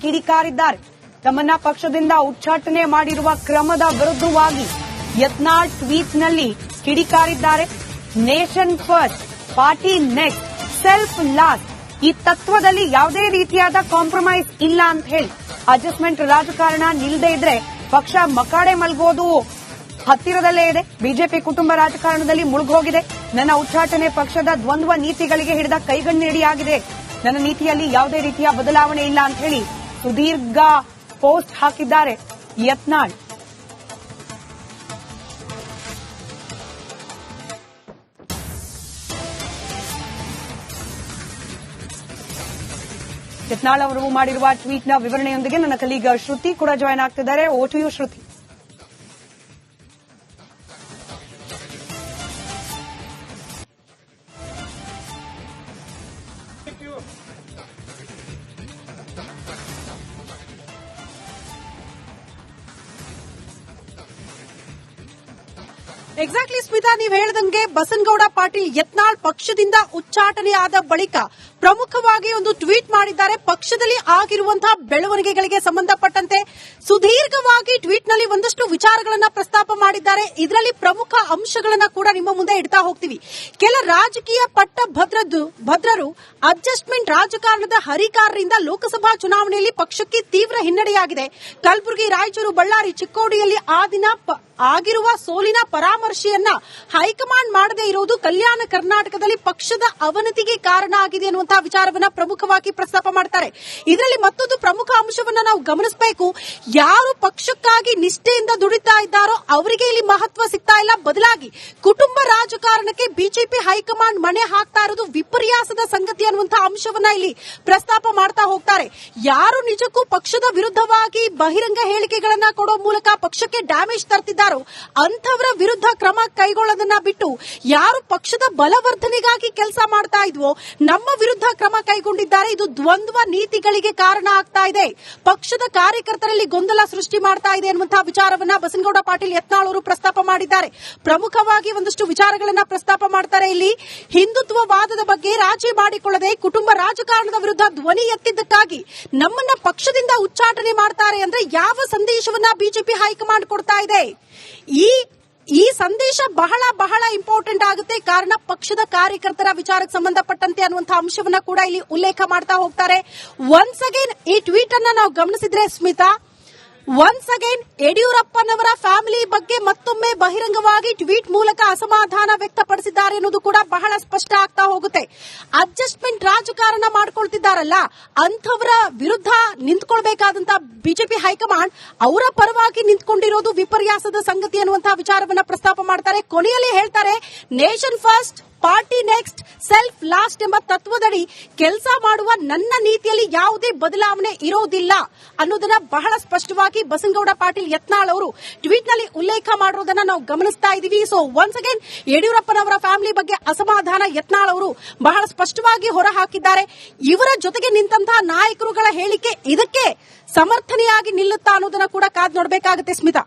ಕಿಡಿಕಾರಿದ್ದಾರೆ. ತಮ್ಮನ್ನ ಪಕ್ಷದಿಂದ ಉಚ್ಚಾಟನೆ ಮಾಡಿರುವ ಕ್ರಮದ ವಿರುದ್ಧವಾಗಿ ಯತ್ನಾಳ್ ಟ್ವೀಟ್ನಲ್ಲಿ ಕಿಡಿಕಾರಿದ್ದಾರೆ. Nation first, party next, self last ಈ ತತ್ವದಲ್ಲಿ ಯಾವುದೇ ರೀತಿಯಾದ ಕಾಂಪ್ರಮೈಸ್ ಇಲ್ಲ ಅಂತ ಹೇಳಿ, ಅಡ್ಜಸ್ಟ್ಮೆಂಟ್ ರಾಜಕಾರಣ ನಿಲ್ಲದೆ ಇದ್ರೆ ಪಕ್ಷ ಮಕಾಡೆ ಮಲ್ಗೋದು ಹತ್ತಿರದಲ್ಲೇ ಇದೆ. ಬಿಜೆಪಿ ಕುಟುಂಬ ರಾಜಕಾರಣದಲ್ಲಿ ಮುಳುಗೋಗಿದೆ. ನನ್ನ ಉಚ್ಚಾಟನೆ ಪಕ್ಷದ ದ್ವಂದ್ವ ನೀತಿಗಳಿಗೆ ಹಿಡಿದ ಕೈಗನ್ನಡಿಯಾಗಿದೆ. ನನ್ನ ನೀತಿಯಲ್ಲಿ ಯಾವುದೇ ರೀತಿಯ ಬದಲಾವಣೆ ಇಲ್ಲ ಅಂತ ಹೇಳಿ ಸುದೀರ್ಘ ಪೋಸ್ಟ್ ಹಾಕಿದ್ದಾರೆ ಯತ್ನಾಳ್. ಯತ್ನಾಳ್ ಅವರು ಮಾಡಿರುವ ಟ್ವೀಟ್ನ ವಿವರಣೆಯೊಂದಿಗೆ ನನ್ನ ಕಲೀಗ ಶ್ರುತಿ ಕೂಡ ಜಾಯ್ನ್ ಆಗ್ತಿದ್ದಾರೆ. Over to you Shruti. Exactly Smita, ನೀವು ಹೇಳಿದಂಗೆ ಬಸನಗೌಡ ಪಾಟೀಲ್ ಯತ್ನಾಳ್ ಪಕ್ಷದಿಂದ ಉಚ್ಚಾಟನೆ ಆದ ಬಳಿಕ ಪ್ರಮುಖವಾಗಿ ಒಂದು ಟ್ವೀಟ್ ಮಾಡಿದ್ದಾರೆ. ಪಕ್ಷದಲ್ಲಿ ಆಗಿರುವಂತಹ ಬೆಳವಣಿಗೆಗಳಿಗೆ ಸಂಬಂಧಪಟ್ಟಂತೆ ಸುದೀರ್ಘವಾಗಿ ಟ್ವೀಟ್ನಲ್ಲಿ ಒಂದಷ್ಟು ವಿಚಾರಗಳನ್ನ ಪ್ರಸ್ತಾಪ ಮಾಡಿದ್ದಾರೆ. ಇದರಲ್ಲಿ ಪ್ರಮುಖ ಅಂಶಗಳನ್ನ ಕೂಡ ನಿಮ್ಮ ಮುಂದೆ ಇಡ್ತಾ ಹೋಗ್ತೀವಿ. ಕೆಲ ರಾಜಕೀಯ ಭದ್ರರು ಅಡ್ಜಸ್ಟ್ಮೆಂಟ್ ರಾಜಕಾರಣದ ಹರಿಕಾರರಿಂದ ಲೋಕಸಭಾ ಚುನಾವಣೆಯಲ್ಲಿ ಪಕ್ಷಕ್ಕೆ ತೀವ್ರ ಹಿನ್ನಡೆಯಾಗಿದೆ. ಕಲಬುರಗಿ, ರಾಯಚೂರು, ಬಳ್ಳಾರಿ, ಚಿಕ್ಕೋಡಿಯಲ್ಲಿ ಆ ದಿನ ಆಗಿರುವ ಸೋಲಿನ ಪರಾಮರ್ಶೆಯನ್ನ ಹೈಕಮಾಂಡ್ ಮಾಡದೇ ಇರುವುದು ಕಲ್ಯಾಣ ಕರ್ನಾಟಕದಲ್ಲಿ ಪಕ್ಷದ ಅವನತಿಗೆ ಕಾರಣ ಆಗಿದೆ ಎನ್ನುವಂತಹ ವಿಚಾರವನ್ನ ಪ್ರಮುಖವಾಗಿ ಪ್ರಸ್ತಾಪ ಮಾಡ್ತಾರೆ. ಇದರಲ್ಲಿ ಮತ್ತೊಂದು ಪ್ರಮುಖ ಅಂಶವನ್ನ ನಾವು ಗಮನಿಸಬೇಕು. ಯಾರು ಪಕ್ಷಕ್ಕಾಗಿ ನಿಷ್ಠೆಯಿಂದ ದುಡಿತಾ ಇದ್ದಾರೋ ಅವರಿಗೆ ಇಲ್ಲಿ ಮಹತ್ವ ಸಿಗ್ತಾ ಇಲ್ಲ. ಬದಲಾಗಿ ಕುಟುಂಬ ರಾಜಕಾರಣಕ್ಕೆ ಬಿಜೆಪಿ ಹೈಕಮಾಂಡ್ ಮಣೆ ಹಾಕ್ತಾ ಇರೋದು ವಿಪರ್ಯಾಸದ ಸಂಗತಿ ಅನ್ನುವಂತಹ ಅಂಶವನ್ನ ಇಲ್ಲಿ ಪ್ರಸ್ತಾಪ ಮಾಡ್ತಾ ಹೋಗ್ತಾರೆ. ಯಾರು ನಿಜಕ್ಕೂ ಪಕ್ಷದ ವಿರುದ್ಧವಾಗಿ ಬಹಿರಂಗ ಹೇಳಿಕೆಗಳನ್ನ ಕೊಡೋ ಮೂಲಕ ಪಕ್ಷಕ್ಕೆ ಡ್ಯಾಮೇಜ್ ತರ್ತಿದ್ದಾರೋ ಅಂಥವರ ವಿರುದ್ಧ ಕ್ರಮ ಕೈಗೊಳ್ಳೋದನ್ನ ಬಿಟ್ಟು ಯಾರು ಪಕ್ಷದ ಬಲವರ್ಧನೆಗಾಗಿ ಕೆಲಸ ಮಾಡ್ತಾ ಇದ್ವೋ ನಮ್ಮ ವಿರುದ್ಧ ಕ್ರಮ ಕೈಗೊಂಡಿದ್ದಾರೆ. ಇದು ದ್ವಂದ್ವ ನೀತಿಗಳಿಗೆ ಕಾರಣ ಆಗ್ತಾ ಇದೆ. ಪಕ್ಷದ ಕಾರ್ಯಕರ್ತರಲ್ಲಿ ಗೊಂದಲ ಸೃಷ್ಟಿ ಮಾಡ್ತಾ ಇದೆ ಎನ್ನುವಂತಹ ವಿಚಾರವನ್ನ ಬಸನಗೌಡ ಪಾಟೀಲ್ ಯತ್ನಾಳ್ ಅವರು ಪ್ರಸ್ತಾಪ ಮಾಡಿದ್ದಾರೆ. ಪ್ರಮುಖವಾಗಿ ಒಂದಷ್ಟು ವಿಚಾರಗಳನ್ನ ಪ್ರಸ್ತಾಪ ಮಾಡ್ತಾರೆ. ಇಲ್ಲಿ ಹಿಂದುತ್ವವಾದದ ಬಗ್ಗೆ ರಾಜಿ ಮಾಡಿಕೊಳ್ಳದೆ ಕುಟುಂಬ ರಾಜಕಾರಣದ ವಿರುದ್ಧ ಧ್ವನಿ ಎತ್ತಿದ್ದಕ್ಕಾಗಿ ನಮ್ಮನ್ನ ಪಕ್ಷದಿಂದ ಉಚ್ಚಾಟನೆ ಮಾಡ್ತಾರೆ ಅಂದ್ರೆ ಯಾವ ಸಂದೇಶವನ್ನ ಬಿಜೆಪಿ ಹೈಕಮಾಂಡ್ ಕೊಡ್ತಾ ಇದೆ? ಈ ಸಂದೇಶ ಬಹಳ ಬಹಳ ಇಂಪಾರ್ಟೆಂಟ್ ಆಗುತ್ತೆ. ಕಾರಣ ಪಕ್ಷದ ಕಾರ್ಯಕರ್ತರ ವಿಚಾರಕ್ಕೆ ಸಂಬಂಧಪಟ್ಟಂತೆ ಅನ್ನುವಂತಹ ಅಂಶವನ್ನ ಕೂಡ ಇಲ್ಲಿ ಉಲ್ಲೇಖ ಮಾಡ್ತಾ ಹೋಗ್ತಾರೆ. ಒನ್ಸ್ ಅಗೇನ್ ಈ ಟ್ವೀಟ್ ಅನ್ನ ನಾವು ಗಮನಿಸಿದ್ರೆ ಸ್ಮಿತಾ, ಒನ್ಸ್ ಅಗೇನ್ ಯಡಿಯೂರಪ್ಪನವರ ಫ್ಯಾಮಿಲಿ ಬಗ್ಗೆ ಮತ್ತೊಮ್ಮೆ ಬಹಿರಂಗವಾಗಿ ಟ್ವೀಟ್ ಮೂಲಕ ಅಸಮಾಧಾನ ವ್ಯಕ್ತಪಡಿಸಿದ್ದಾರೆ ಅನ್ನೋದು ಕೂಡ ಬಹಳ ಸ್ಪಷ್ಟ ಆಗ್ತಾ ಹೋಗುತ್ತೆ. ಅಡ್ಜಸ್ಟ್ಮೆಂಟ್ ರಾಜಕಾರಣ ಮಾಡ್ಕೊಳ್ತಿದ್ದಾರಲ್ಲ ಅಂಥವರ ವಿರುದ್ಧ ನಿಂತ್ಕೊಳ್ಬೇಕಾದಂತ ಬಿಜೆಪಿ ಹೈಕಮಾಂಡ್ ಅವರ ಪರವಾಗಿ ನಿಂತ್ಕೊಂಡಿರೋದು ವಿಪರ್ಯಾಸದ ಸಂಗತಿ ಅನ್ನುವಂತಹ ವಿಚಾರವನ್ನ ಪ್ರಸ್ತಾಪ ಮಾಡ್ತಾರೆ. ಕೊನೆಯಲ್ಲಿ ಹೇಳ್ತಾರೆ, nation first, party next, self last ಎಂಬ ತತ್ವದಡಿ ಕೆಲಸ ಮಾಡುವ ನನ್ನ ನೀತಿಯಲ್ಲಿ ಯಾವುದೇ ಬದಲಾವಣೆ ಇರೋದಿಲ್ಲ ಅನ್ನೋದನ್ನ ಬಹಳ ಸ್ಪಷ್ಟವಾಗಿ ಬಸನಗೌಡ ಪಾಟೀಲ್ ಯತ್ನಾಳ್ ಅವರು ಟ್ವೀಟ್ನಲ್ಲಿ ಉಲ್ಲೇಖ ಮಾಡಿರೋದನ್ನ ನಾವು ಗಮನಿಸ್ತಾ ಇದ್ದೀವಿ. ಸೊ ಒನ್ಸ್ ಅಗೇನ್ ಯಡಿಯೂರಪ್ಪನವರ ಫ್ಯಾಮಿಲಿ ಬಗ್ಗೆ ಅಸಮಾಧಾನ ಯತ್ನಾಳ್ ಅವರು ಬಹಳ ಸ್ಪಷ್ಟವಾಗಿ ಹೊರಹಾಕಿದ್ದಾರೆ. ಇವರ ಜೊತೆಗೆ ನಿಂತಹ ನಾಯಕರುಗಳ ಹೇಳಿಕೆ ಇದಕ್ಕೆ ಸಮರ್ಥನೆಯಾಗಿ ನಿಲ್ಲುತ್ತಾ ಅನ್ನೋದನ್ನ ಕೂಡ ಕಾದ್ ನೋಡಬೇಕಾಗುತ್ತೆ ಸ್ಮಿತಾ.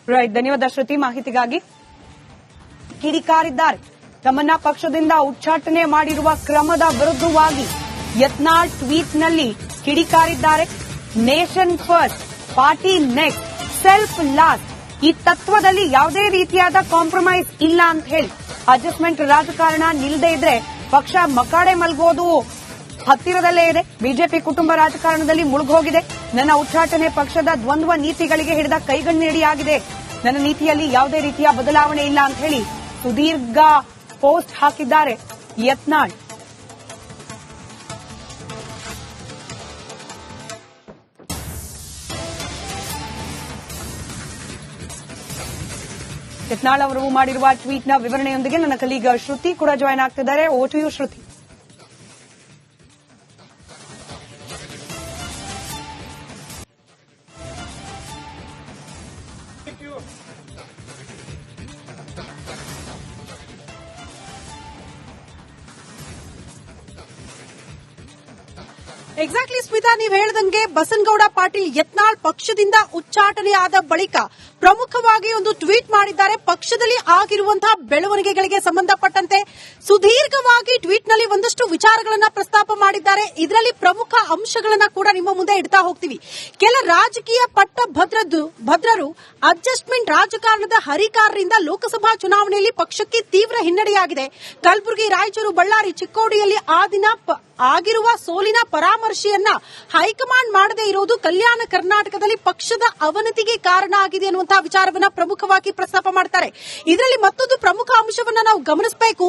ರೈಟ್, ಧನ್ಯವಾದ ಶ್ರುತಿ ಮಾಹಿತಿಗಾಗಿ. ಕಿಡಿಕಾರಿದ್ದಾರೆ. ತಮ್ಮನ್ನ ಪಕ್ಷದಿಂದ ಉಚ್ಚಾಟನೆ ಮಾಡಿರುವ ಕ್ರಮದ ವಿರುದ್ಧವಾಗಿ ಯತ್ನಾಳ್ ಟ್ವೀಟ್ನಲ್ಲಿ ಕಿಡಿಕಾರಿದ್ದಾರೆ. Nation first, party next, self last ಈ ತತ್ವದಲ್ಲಿ ಯಾವುದೇ ರೀತಿಯಾದ ಕಾಂಪ್ರಮೈಸ್ ಇಲ್ಲ ಅಂತ ಹೇಳಿ, ಅಡ್ಜಸ್ಟ್ಮೆಂಟ್ ರಾಜಕಾರಣ ನಿಲ್ಲದೆ ಇದ್ರೆ ಪಕ್ಷ ಮಕಾಡೆ ಮಲ್ಗೋದು ಹತ್ತಿರದಲ್ಲೇ ಇದೆ. ಬಿಜೆಪಿ ಕುಟುಂಬ ರಾಜಕಾರಣದಲ್ಲಿ ಮುಳುಗೋಗಿದೆ. ನನ್ನ ಉಚ್ಚಾಟನೆ ಪಕ್ಷದ ದ್ವಂದ್ವ ನೀತಿಗಳಿಗೆ ಹಿಡಿದ ಕೈಗನ್ನಡಿಯಾಗಿದೆ. ನನ್ನ ನೀತಿಯಲ್ಲಿ ಯಾವುದೇ ರೀತಿಯ ಬದಲಾವಣೆ ಇಲ್ಲ ಅಂತ ಹೇಳಿ ಸುದೀರ್ಘ ಪೋಸ್ಟ್ ಹಾಕಿದ್ದಾರೆ ಯತ್ನಾಳ್. ಯತ್ನಾಳ್ ಅವರು ಮಾಡಿರುವ ಟ್ವೀಟ್ನ ವಿವರಣೆಯೊಂದಿಗೆ ನನ್ನ ಕಲೀಗ ಶ್ರುತಿ ಕೂಡ ಜಾಯ್ನ್ ಆಗ್ತಿದ್ದಾರೆ. Over to you Shruti. Exactly Smita, ನೀವು ಹೇಳ್ದಂಗೆ ಬಸನಗೌಡ ಪಾಟೀಲ್ ಯತ್ನಾಳ್ ಪಕ್ಷದಿಂದ ಉಚ್ಚಾಟನೆ ಆದ ಬಳಿಕ ಪ್ರಮುಖವಾಗಿ ಒಂದು ಟ್ವೀಟ್ ಮಾಡಿದ್ದಾರೆ. ಪಕ್ಷದಲ್ಲಿ ಆಗಿರುವಂತಹ ಬೆಳವಣಿಗೆಗಳಿಗೆ ಸಂಬಂಧಪಟ್ಟಂತೆ ಸುದೀರ್ಘವಾಗಿ ಟ್ವೀಟ್ ನಲ್ಲಿ ಒಂದಷ್ಟು ವಿಚಾರಗಳನ್ನ ಪ್ರಸ್ತಾಪ ಮಾಡಿದ್ದಾರೆ. ಇದರಲ್ಲಿ ಪ್ರಮುಖ ಅಂಶಗಳನ್ನ ಕೂಡ ನಿಮ್ಮ ಮುಂದೆ ಇಡ್ತಾ ಹೋಗ್ತೀವಿ. ಕೆಲ ರಾಜಕೀಯ ಭದ್ರರು ಅಡ್ಜಸ್ಟ್ಮೆಂಟ್ ರಾಜಕಾರಣದ ಹರಿಕಾರರಿಂದ ಲೋಕಸಭಾ ಚುನಾವಣೆಯಲ್ಲಿ ಪಕ್ಷಕ್ಕೆ ತೀವ್ರ ಹಿನ್ನಡೆಯಾಗಿದೆ. ಕಲಬುರಗಿ, ರಾಯಚೂರು, ಬಳ್ಳಾರಿ, ಚಿಕ್ಕೋಡಿಯಲ್ಲಿ ಆ ದಿನ ಆಗಿರುವ ಸೋಲಿನ ಪರಾಮರ್ಶೆಯನ್ನ ಹೈಕಮಾಂಡ್ ಮಾಡದೇ ಇರುವುದು ಕಲ್ಯಾಣ ಕರ್ನಾಟಕದಲ್ಲಿ ಪಕ್ಷದ ಅವನತಿಗೆ ಕಾರಣ ಆಗಿದೆ ಅನ್ನುವಂತಹ ವಿಚಾರವನ್ನ ಪ್ರಮುಖವಾಗಿ ಪ್ರಸ್ತಾಪ ಮಾಡ್ತಾರೆ. ಇದರಲ್ಲಿ ಮತ್ತೊಂದು ಪ್ರಮುಖ ಅಂಶವನ್ನ ನಾವು ಗಮನಿಸಬೇಕು.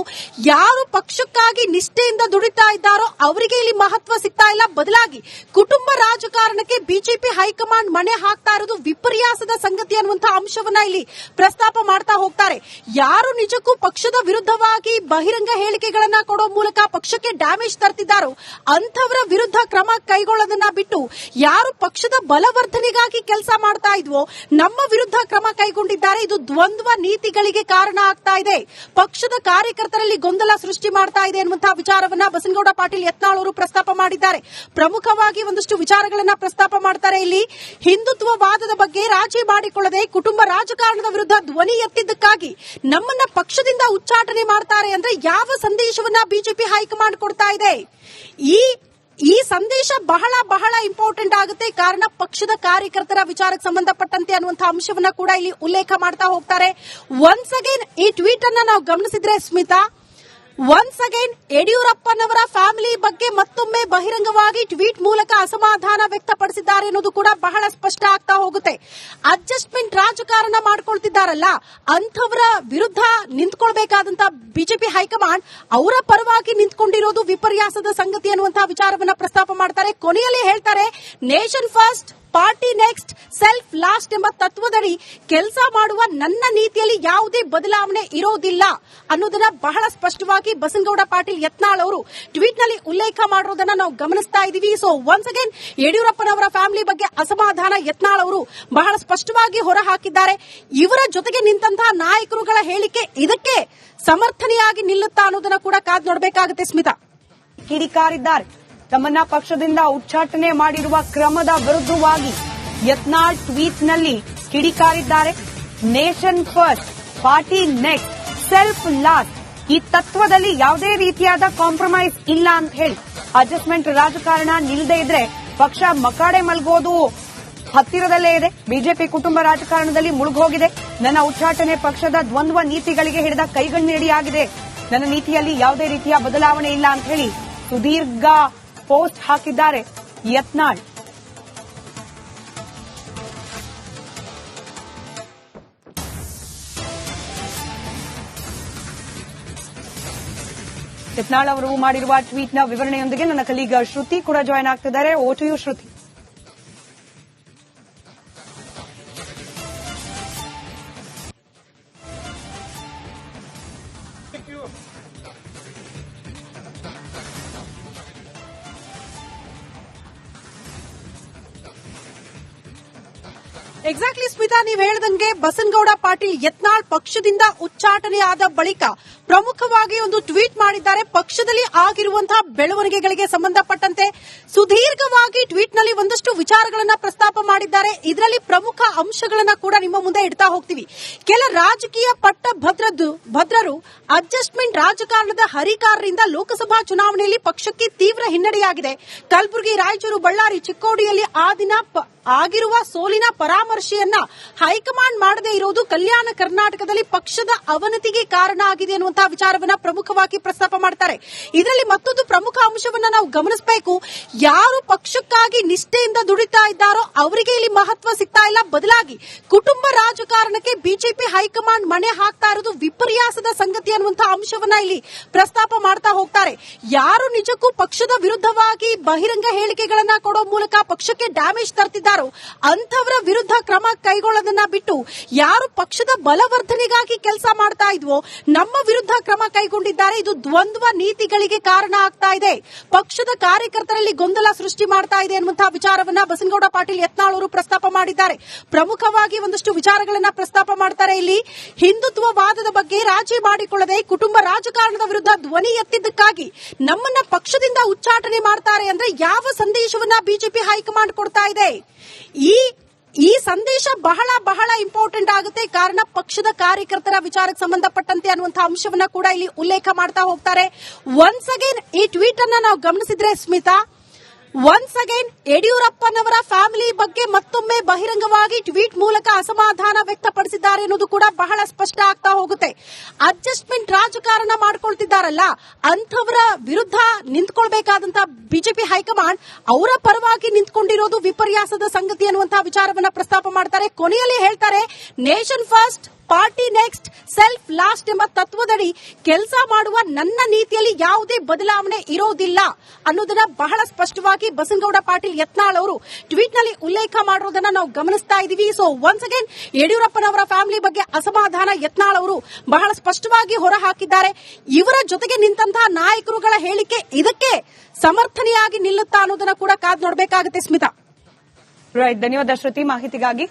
ಯಾರು ಪಕ್ಷಕ್ಕಾಗಿ ನಿಷ್ಠೆಯಿಂದ ದುಡಿತಾ ಇದ್ದಾರೋ ಅವರಿಗೆ ಇಲ್ಲಿ ಮಹತ್ವ ಸಿಗ್ತಾ ಇಲ್ಲ. ಬದಲಾಗಿ ಕುಟುಂಬ ರಾಜಕಾರಣಕ್ಕೆ ಬಿಜೆಪಿ ಹೈಕಮಾಂಡ್ ಮಣೆ ಹಾಕ್ತಾ ಇರೋದು ವಿಪರ್ಯಾಸದ ಸಂಗತಿ ಅನ್ನುವಂತಹ ಅಂಶವನ್ನ ಇಲ್ಲಿ ಪ್ರಸ್ತಾಪ ಮಾಡ್ತಾ ಹೋಗ್ತಾರೆ. ಯಾರು ನಿಜಕ್ಕೂ ಪಕ್ಷದ ವಿರುದ್ಧವಾಗಿ ಬಹಿರಂಗ ಹೇಳಿಕೆಗಳನ್ನ ಕೊಡೋ ಮೂಲಕ ಪಕ್ಷಕ್ಕೆ ಡ್ಯಾಮೇಜ್ ತರ್ತಿದ್ದಾರೋ ಅಂಥವರ ವಿರುದ್ಧ ಕ್ರಮ ಕೈಗೊಳ್ಳೋದನ್ನ ಬಿಟ್ಟು ಯಾರು ಪಕ್ಷದ ಬಲವರ್ಧನೆಗಾಗಿ ಕೆಲಸ ಮಾಡ್ತಾ ಇದ್ವೋ ನಮ್ಮ ವಿರುದ್ಧ ಕ್ರಮ ಕೈಗೊಂಡಿದ್ದಾರೆ. ಇದು ದ್ವಂದ್ವ ನೀತಿಗಳಿಗೆ ಕಾರಣ ಆಗ್ತಾ ಇದೆ. ಪಕ್ಷದ ಕಾರ್ಯಕರ್ತರಲ್ಲಿ ಗೊಂದಲ ಸೃಷ್ಟಿ ಮಾಡ್ತಾ ಇದೆ ಎನ್ನುವಂತಹ ವಿಚಾರವನ್ನ ಬಸನಗೌಡ ಪಾಟೀಲ್ ಯತ್ನಾಳ್ ಅವರು ಪ್ರಸ್ತಾಪ ಮಾಡಿದ್ದಾರೆ. ಪ್ರಮುಖವಾಗಿ ಒಂದಷ್ಟು ವಿಚಾರಗಳನ್ನ ಪ್ರಸ್ತಾಪ ಮಾಡ್ತಾರೆ. ಇಲ್ಲಿ ಹಿಂದುತ್ವವಾದದ ಬಗ್ಗೆ ರಾಜಿ ಮಾಡಿಕೊಳ್ಳದೆ ಕುಟುಂಬ ರಾಜಕಾರಣದ ವಿರುದ್ಧ ಧ್ವನಿ ಎತ್ತಿದ್ದಕ್ಕಾಗಿ ನಮ್ಮನ್ನ ಪಕ್ಷದಿಂದ ಉಚ್ಚಾಟನೆ ಮಾಡ್ತಾರೆ ಅಂದ್ರೆ ಯಾವ ಸಂದೇಶವನ್ನ ಬಿಜೆಪಿ ಹೈಕಮಾಂಡ್ ಕೊಡ್ತಾ ಇದೆ? ಈ ಸಂದೇಶ ಬಹಳ ಬಹಳ ಇಂಪಾರ್ಟೆಂಟ್ ಆಗುತ್ತೆ. ಕಾರಣ ಪಕ್ಷದ ಕಾರ್ಯಕರ್ತರ ವಿಚಾರಕ್ಕೆ ಸಂಬಂಧಪಟ್ಟಂತೆ ಅನ್ನುವಂತಹ ಅಂಶವನ್ನ ಕೂಡ ಇಲ್ಲಿ ಉಲ್ಲೇಖ ಮಾಡ್ತಾ ಹೋಗ್ತಾರೆ. ಒನ್ಸ್ ಅಗೇನ್ ಈ ಟ್ವೀಟ್ ಅನ್ನ ನಾವು ಗಮನಿಸಿದ್ರೆ ಸ್ಮಿತಾ, ಒನ್ಸ್ ಅಗೇನ್ ಯಡಿಯೂರಪ್ಪನವರ ಫ್ಯಾಮಿಲಿ ಬಗ್ಗೆ ಮತ್ತೊಮ್ಮೆ ಬಹಿರಂಗವಾಗಿ ಟ್ವೀಟ್ ಮೂಲಕ ಅಸಮಾಧಾನ ವ್ಯಕ್ತಪಡಿಸಿದ್ದಾರೆ ಅನ್ನೋದು ಕೂಡ ಬಹಳ ಸ್ಪಷ್ಟ ಆಗ್ತಾ ಹೋಗುತ್ತೆ. ಅಡ್ಜಸ್ಟ್ಮೆಂಟ್ ರಾಜಕಾರಣ ಮಾಡ್ಕೊಳ್ತಿದ್ದಾರಲ್ಲ ಅಂಥವರ ವಿರುದ್ಧ ನಿಂತ್ಕೊಳ್ಬೇಕಾದಂತ ಬಿಜೆಪಿ ಹೈಕಮಾಂಡ್ ಅವರ ಪರವಾಗಿ ನಿಂತ್ಕೊಂಡಿರೋದು ವಿಪರ್ಯಾಸದ ಸಂಗತಿ ಅನ್ನುವಂತಹ ವಿಚಾರವನ್ನ ಪ್ರಸ್ತಾಪ ಮಾಡ್ತಾರೆ. ಕೊನೆಯಲ್ಲಿ ಹೇಳ್ತಾರೆ, nation first, party next, self last ಎಂಬ ತತ್ವದಡಿ ಕೆಲಸ ಮಾಡುವ ನನ್ನ ನೀತಿಯಲ್ಲಿ ಯಾವುದೇ ಬದಲಾವಣೆ ಇರೋದಿಲ್ಲ ಅನ್ನೋದನ್ನ ಬಹಳ ಸ್ಪಷ್ಟವಾಗಿ ಬಸನಗೌಡ ಪಾಟೀಲ್ ಯತ್ನಾಳ್ ಅವರು ಟ್ವೀಟ್ ನಲ್ಲಿ ಉಲ್ಲೇಖ ಮಾಡಿರೋದನ್ನ ನಾವು ಗಮನಿಸ್ತಾ ಇದೀವಿ. ಸೊ ಒನ್ಸ್ ಅಗೇನ್ ಯಡಿಯೂರಪ್ಪನವರ ಫ್ಯಾಮಿಲಿ ಬಗ್ಗೆ ಅಸಮಾಧಾನ ಯತ್ನಾಳ್ ಅವರು ಬಹಳ ಸ್ಪಷ್ಟವಾಗಿ ಹೊರಹಾಕಿದ್ದಾರೆ. ಇವರ ಜೊತೆಗೆ ನಿಂತಹ ನಾಯಕರುಗಳ ಹೇಳಿಕೆ ಇದಕ್ಕೆ ಸಮರ್ಥನೆಯಾಗಿ ನಿಲ್ಲುತ್ತಾ ಅನ್ನೋದನ್ನ ಕೂಡ ಕಾದು ನೋಡಬೇಕಾಗುತ್ತೆ ಸ್ಮಿತಾ. ಕಿಡಿಕಾರಿದ್ದಾರೆ. ತಮ್ಮನ್ನ ಪಕ್ಷದಿಂದ ಉಚ್ಚಾಟನೆ ಮಾಡಿರುವ ಕ್ರಮದ ವಿರುದ್ಧವಾಗಿ ಯತ್ನಾಳ್ ಟ್ವೀಟ್ನಲ್ಲಿ ಕಿಡಿಕಾರಿದ್ದಾರೆ. Nation first, party next, self last ಈ ತತ್ವದಲ್ಲಿ ಯಾವುದೇ ರೀತಿಯಾದ ಕಾಂಪ್ರಮೈಸ್ ಇಲ್ಲ ಅಂತ ಹೇಳಿ ಅಡ್ಜಸ್ಟ್ಮೆಂಟ್ ರಾಜಕಾರಣ ನಿಲ್ಲದೆ ಇದ್ರೆ ಪಕ್ಷ ಮಕಾಡೆ ಮಲ್ಗೋದು ಹತ್ತಿರದಲ್ಲೇ ಇದೆ. ಬಿಜೆಪಿ ಕುಟುಂಬ ರಾಜಕಾರಣದಲ್ಲಿ ಮುಳುಗೋಗಿದೆ. ನನ್ನ ಉಚ್ಚಾಟನೆ ಪಕ್ಷದ ದ್ವಂದ್ವ ನೀತಿಗಳಿಗೆ ಹಿಡಿದ ಕೈಗನ್ನಡಿಯಾಗಿದೆ. ನನ್ನ ನೀತಿಯಲ್ಲಿ ಯಾವುದೇ ರೀತಿಯ ಬದಲಾವಣೆ ಇಲ್ಲ ಅಂತ ಹೇಳಿ ಸುದೀರ್ಘ ಪೋಸ್ಟ್ ಹಾಕಿದ್ದಾರೆ ಯತ್ನಾಳ್. ಯತ್ನಾಳ್ ಅವರು ಮಾಡಿರುವ ಟ್ವೀಟ್ನ ವಿವರಣೆಯೊಂದಿಗೆ ನನ್ನ ಕಲೀಗ ಶ್ರುತಿ ಕೂಡ ಜಾಯ್ನ್ ಆಗ್ತಿದ್ದಾರೆ. Over to you Shruti. Exactly Smita, ನೀವು ಹೇಳ್ದಂಗೆ ಬಸನಗೌಡ ಪಾಟೀಲ್ ಯತ್ನಾಳ್ ಪಕ್ಷದಿಂದ ಉಚ್ಚಾಟನೆ ಆದ ಬಳಿಕ ಪ್ರಮುಖವಾಗಿ ಒಂದು ಟ್ವೀಟ್ ಮಾಡಿದ್ದಾರೆ. ಪಕ್ಷದಲ್ಲಿ ಆಗಿರುವಂತಹ ಬೆಳವಣಿಗೆಗಳಿಗೆ ಸಂಬಂಧಪಟ್ಟಂತೆ ಸುದೀರ್ಘವಾಗಿ ಟ್ವೀಟ್ ನಲ್ಲಿ ಒಂದಷ್ಟು ವಿಚಾರಗಳನ್ನ ಪ್ರಸ್ತಾಪ ಮಾಡಿದ್ದಾರೆ. ಇದರಲ್ಲಿ ಪ್ರಮುಖ ಅಂಶಗಳನ್ನ ಕೂಡ ನಿಮ್ಮ ಮುಂದೆ ಇಡ್ತಾ ಹೋಗ್ತೀವಿ. ಕೆಲ ರಾಜಕೀಯ ಭದ್ರರು ಅಡ್ಜಸ್ಟ್ಮೆಂಟ್ ರಾಜಕಾರಣದ ಹರಿಕಾರರಿಂದ ಲೋಕಸಭಾ ಚುನಾವಣೆಯಲ್ಲಿ ಪಕ್ಷಕ್ಕೆ ತೀವ್ರ ಹಿನ್ನಡೆಯಾಗಿದೆ. ಕಲಬುರಗಿ, ರಾಯಚೂರು, ಬಳ್ಳಾರಿ, ಚಿಕ್ಕೋಡಿಯಲ್ಲಿ ಆ ದಿನ ಆಗಿರುವ ಸೋಲಿನ ಪರಾಮರ್ಶೆಯನ್ನ ಹೈಕಮಾಂಡ್ ಮಾಡದೇ ಇರುವುದು ಕಲ್ಯಾಣ ಕರ್ನಾಟಕದಲ್ಲಿ ಪಕ್ಷದ ಅವನತಿಗೆ ಕಾರಣ ಆಗಿದೆ ಅನ್ನುವಂತಹ ವಿಚಾರವನ್ನ ಪ್ರಮುಖವಾಗಿ ಪ್ರಸ್ತಾಪ ಮಾಡ್ತಾರೆ. ಇದರಲ್ಲಿ ಮತ್ತೊಂದು ಪ್ರಮುಖ ಅಂಶವನ್ನ ನಾವು ಗಮನಿಸಬೇಕು. ಯಾರು ಪಕ್ಷಕ್ಕಾಗಿ ನಿಷ್ಠೆಯಿಂದ ದುಡಿತಾ ಇದ್ದಾರೋ ಅವರಿಗೆ ಇಲ್ಲಿ ಮಹತ್ವ ಸಿಗ್ತಾ ಇಲ್ಲ. ಬದಲಾಗಿ ಕುಟುಂಬ ರಾಜಕಾರಣಕ್ಕೆ ಬಿಜೆಪಿ ಹೈಕಮಾಂಡ್ ಮಣೆ ಹಾಕ್ತಾ ಇರೋದು ವಿಪರ್ಯಾಸದ ಸಂಗತಿ ಅನ್ನುವಂತಹ ಅಂಶವನ್ನ ಇಲ್ಲಿ ಪ್ರಸ್ತಾಪ ಮಾಡ್ತಾ ಹೋಗ್ತಾರೆ. ಯಾರು ನಿಜಕ್ಕೂ ಪಕ್ಷದ ವಿರುದ್ಧವಾಗಿ ಬಹಿರಂಗ ಹೇಳಿಕೆಗಳನ್ನ ಕೊಡೋ ಮೂಲಕ ಪಕ್ಷಕ್ಕೆ ಡ್ಯಾಮೇಜ್ ತರ್ತಿದ್ದಾರೋ ಇದ್ದಾರೋ ಅಂತವರ ವಿರುದ್ಧ ಕ್ರಮ ಕೈಗೊಳ್ಳೋದನ್ನ ಬಿಟ್ಟು ಯಾರು ಪಕ್ಷದ ಬಲವರ್ಧನೆಗಾಗಿ ಕೆಲಸ ಮಾಡ್ತಾ ಇದ್ವೋ ನಮ್ಮ ವಿರುದ್ಧ ಕ್ರಮ ಕೈಗೊಂಡಿದ್ದಾರೆ. ಇದು ದ್ವಂದ್ವ ನೀತಿಗಳಿಗೆ ಕಾರಣ ಆಗ್ತಾ ಇದೆ, ಪಕ್ಷದ ಕಾರ್ಯಕರ್ತರಲ್ಲಿ ಗೊಂದಲ ಸೃಷ್ಟಿ ಮಾಡ್ತಾ ಇದೆ ಅನ್ನುವಂತಹ ವಿಚಾರವನ್ನ ಬಸನಗೌಡ ಪಾಟೀಲ್ ಯತ್ನಾಳ್ ಅವರು ಪ್ರಸ್ತಾಪ ಮಾಡಿದ್ದಾರೆ. ಪ್ರಮುಖವಾಗಿ ಒಂದಷ್ಟು ವಿಚಾರಗಳನ್ನ ಪ್ರಸ್ತಾಪ ಮಾಡ್ತಾರೆ. ಇಲ್ಲಿ ಹಿಂದುತ್ವವಾದದ ಬಗ್ಗೆ ರಾಜಿ ಮಾಡಿಕೊಳ್ಳದೆ ಕುಟುಂಬ ರಾಜಕಾರಣದ ವಿರುದ್ಧ ಧ್ವನಿ ಎತ್ತಿದ್ದಕ್ಕಾಗಿ ನಮ್ಮನ್ನ ಪಕ್ಷದಿಂದ ಉಚ್ಚಾಟನೆ ಮಾಡ್ತಾರೆ ಅಂದ್ರೆ ಯಾವ ಸಂದೇಶವನ್ನ ಬಿಜೆಪಿ ಹೈಕಮಾಂಡ್ ಕೊಡ್ತಾ ಇದೆ? ಈ ಸಂದೇಶ ಬಹಳ ಬಹಳ ಇಂಪಾರ್ಟೆಂಟ್ ಆಗುತ್ತೆ. ಕಾರಣ ಪಕ್ಷದ ಕಾರ್ಯಕರ್ತರ ವಿಚಾರಕ್ಕೆ ಸಂಬಂಧಪಟ್ಟಂತೆ ಅನ್ನುವಂತಹ ಅಂಶವನ್ನ ಕೂಡ ಇಲ್ಲಿ ಉಲ್ಲೇಖ ಮಾಡ್ತಾ ಹೋಗ್ತಾರೆ. ಒನ್ಸ್ ಅಗೇನ್ ಈ ಟ್ವೀಟ್ ಅನ್ನ ನಾವು ಗಮನಿಸಿದ್ರೆ ಸ್ಮಿತಾ, ಒನ್ಸ್ ಅಗೇನ್ ಯಡಿಯೂರಪ್ಪನವರ ಫ್ಯಾಮಿಲಿ ಬಗ್ಗೆ ಮತ್ತೊಮ್ಮೆ ಬಹಿರಂಗವಾಗಿ ಟ್ವೀಟ್ ಮೂಲಕ ಅಸಮಾಧಾನ ವ್ಯಕ್ತಪಡಿಸಿದ್ದಾರೆ ಅನ್ನೋದು ಕೂಡ ಬಹಳ ಸ್ಪಷ್ಟ ಆಗ್ತಾ ಹೋಗುತ್ತೆ. ಅಡ್ಜಸ್ಟ್ಮೆಂಟ್ ರಾಜಕಾರಣ ಮಾಡ್ಕೊಳ್ತಿದ್ದಾರಲ್ಲ ಅಂಥವರ ವಿರುದ್ಧ ನಿಂತ್ಕೊಳ್ಬೇಕಾದಂತಹ ಬಿಜೆಪಿ ಹೈಕಮಾಂಡ್ ಅವರ ಪರವಾಗಿ ನಿಂತ್ಕೊಂಡಿರೋದು ವಿಪರ್ಯಾಸದ ಸಂಗತಿ ಅನ್ನುವಂತಹ ವಿಚಾರವನ್ನ ಪ್ರಸ್ತಾಪ ಮಾಡ್ತಾರೆ. ಕೊನೆಯಲ್ಲಿ ಹೇಳ್ತಾರೆ, nation first party next self last ಎಂಬ ತತ್ವದಡಿ ಕೆಲಸ ಮಾಡುವ ನನ್ನ ನೀತಿಯಲ್ಲಿ ಯಾವುದೇ ಬದಲಾವಣೆ ಇರೋದಿಲ್ಲ ಅನ್ನೋದನ್ನ ಬಹಳ ಸ್ಪಷ್ಟವಾಗಿ ಬಸನಗೌಡ ಪಾಟೀಲ್ ಯತ್ನಾಳ್ ಅವರು ಟ್ವೀಟ್ ನಲ್ಲಿ ಉಲ್ಲೇಖ ಮಾಡಿರೋದನ್ನ ನಾವು ಗಮನಿಸ್ತಾ ಇದೀವಿ. ಸೊ ಒನ್ಸ್ ಅಗೇನ್ ಯಡಿಯೂರಪ್ಪನವರ ಫ್ಯಾಮಿಲಿ ಬಗ್ಗೆ ಅಸಮಾಧಾನ ಯತ್ನಾಳ್ ಅವರು ಬಹಳ ಸ್ಪಷ್ಟವಾಗಿ ಹೊರಹಾಕಿದ್ದಾರೆ. ಇವರ ಜೊತೆಗೆ ನಿಂತಹ ನಾಯಕರುಗಳ ಹೇಳಿಕೆ ಇದಕ್ಕೆ ಸಮರ್ಥನೆಯಾಗಿ ನಿಲ್ಲುತ್ತಾ ಅನ್ನೋದನ್ನ ಕೂಡ ಕಾದು ನೋಡಬೇಕಾಗುತ್ತೆ ಸ್ಮಿತಾ. ರೈಟ್, ಧನ್ಯವಾದ ಶ್ರುತಿ ಮಾಹಿತಿಗಾಗಿ.